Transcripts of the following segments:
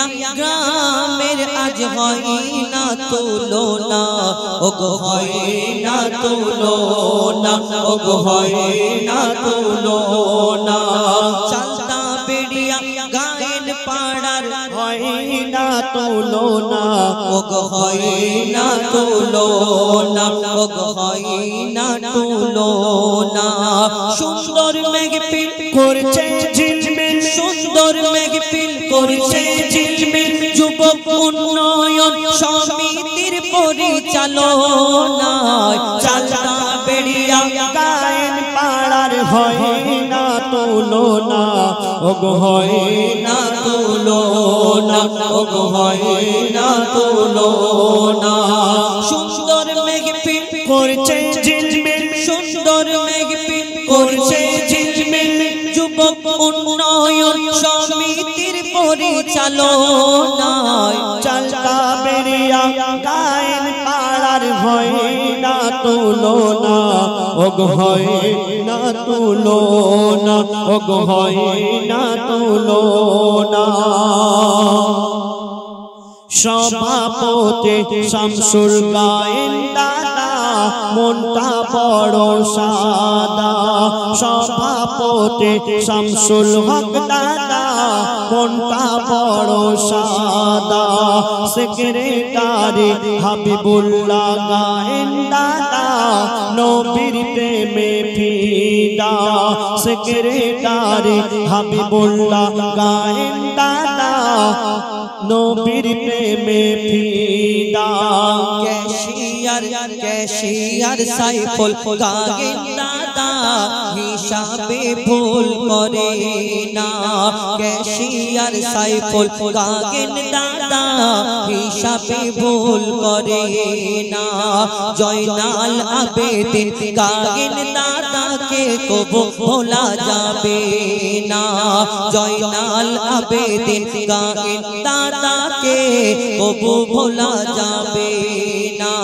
বেড়িয়া গ্রামের আজ হয় না তুলনা, ওগো হয় না তুলনা, ওগো হয় না তুলনা। চালতা বেড়িয়া গায়েন পাড়ার হয় না তুলনা, ওগো হয় না তুলনা, ওগো হয় না তুলনা। সুন্দর মেঘপিল করছে ঝিলমিল, সুন্দর মেঘপিল করছে ঝিলমিল, যুবক উন্নয়ন সমিতির পরিচালনায়। চালতা বেড়িয়া গায়েন পাড়ার হয় না তুলনা, ওগো হয় না তুলনা, ওগো হয় না তুলনা। সুন্দর মেঘপিল করছে ঝিলমিল, সুন্দর মেঘপিল করছে ঝিলমিল, যুবক উন্নয়ন সমিতির পরিচালনায়। চালতা বেড়িয়া গায়েন পাড়ার হয় না তুলনা, ওগো হয় না তুলনা, ওগো হয় না তুলনা। সভাপতি শামসুল গায়েন দাদা মনটা বড় সাদা, সভাপতি শামসুল হক দাদা মনটা বড় সাদা। সেক্রেটারি হাবিবুল্লাহ গায়েন দাদা নবীর প্রেমে ফিদা, সেক্রেটারি হাবিবুল্লাহ গায়েন দাদা নবীর প্রেমে ফিদা। ক্যাশিয়ার ক্যাশিয়ার সাইফুল গায়েন দাদা হিসাবে ভুল করে না, ক্যাশিয়ার সাইফুল গায়েন দাদা হিসাবে ভুল করে না। জয়নাল আবেদিন গায়েন দাদাকে কবু ভোলা যাবে না, জয়নাল আবেদিন গায়েন দাদাকে কবু ভোলা যাবে না।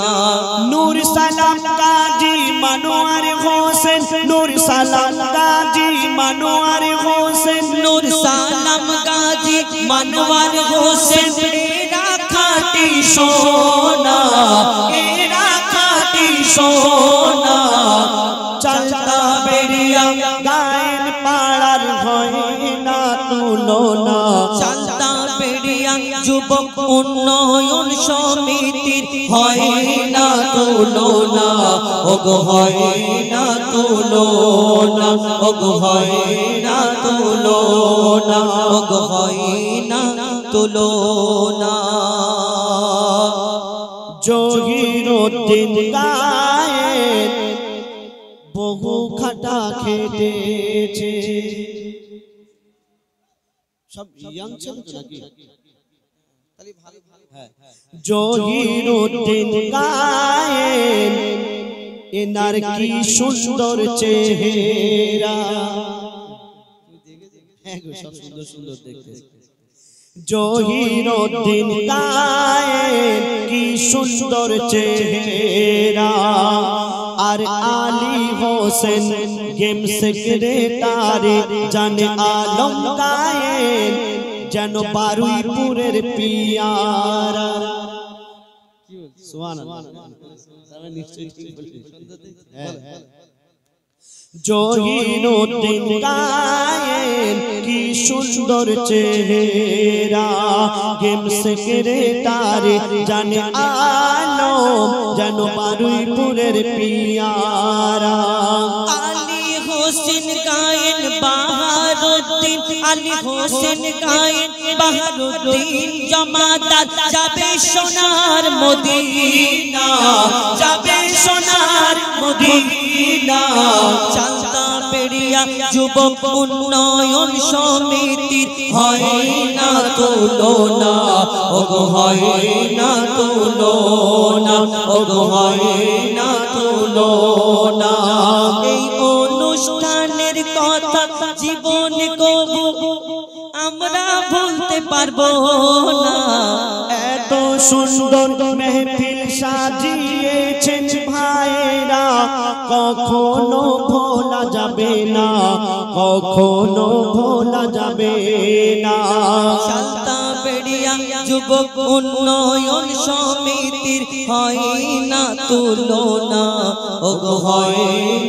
নূর সালাম গাজী মনোয়ার হোসেন, নূর সালাম গাজী মনোয়ার হোসেন, নূর সালাম গাজী মনোয়ার হোসেন, এরা খাঁটি সোনা, এরা খাঁটি সোনা। চালতা বেড়িয়া গায়েন পাড়ার হয় না তুলনা, চালতা বেড়িয়া যুবক উন্নয়ন সমিতির হয় না তুলনা, ওগো হয় না তুলনা, ওগো হয় না তুলনা, ওগো হয় না তুলনা। জহিরুদ্দিন গায়েন বহু খাটা খেটেছে, সব ইয়াং ছিল নাকি? জহিরুদ্দিন গায়েন এনার কি সুন্দর চেহারা, সব সুন্দর সুন্দর দেখতে। জহিরুদ্দিন গায়েন কি সুন্দর চেহারা, আর আলী হোসেন গেম সেক্রেটারি জানে আলম গায়েন যেন বারুইপুরের পিয়ারা। জহিরুদ্দিন গায়েন কি সুন্দর চেহারা, গেম সেক্রেটারি জানে আলম যেন বারুইপুরের পিয়ারা। আলী হোসেন গায়েন বাহারুদ্দিন, আলী হোসেন গায়েন বাহারুদ্দিন জমাদার যাবে সোনার মদিনা, যাবে সোনার মদিনা। চালতা বেড়িয়া যুবক উন্নয়ন সমিতির হয় না তুলনা, ওগো হয় না তুলনা, ওগো হয় না তুলনা। এই অনুষ্ঠানের কথা জীবন কবু আমরা ভুলতে পারবো না। এত সুন্দর মেহফিল সাজিয়েছেন ভাইরা, কখনো ভোলা যাবে না, কখনো ভোলা যাবে না। চালতা বেড়িয়া কাদিয়া যুবক উন্নয়ন সমিতির হয় না তুলনা ওগো হয়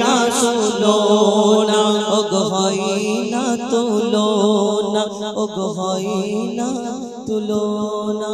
না তুলনা ওগো হয় না তুলনা ওগো হয় না তুলনা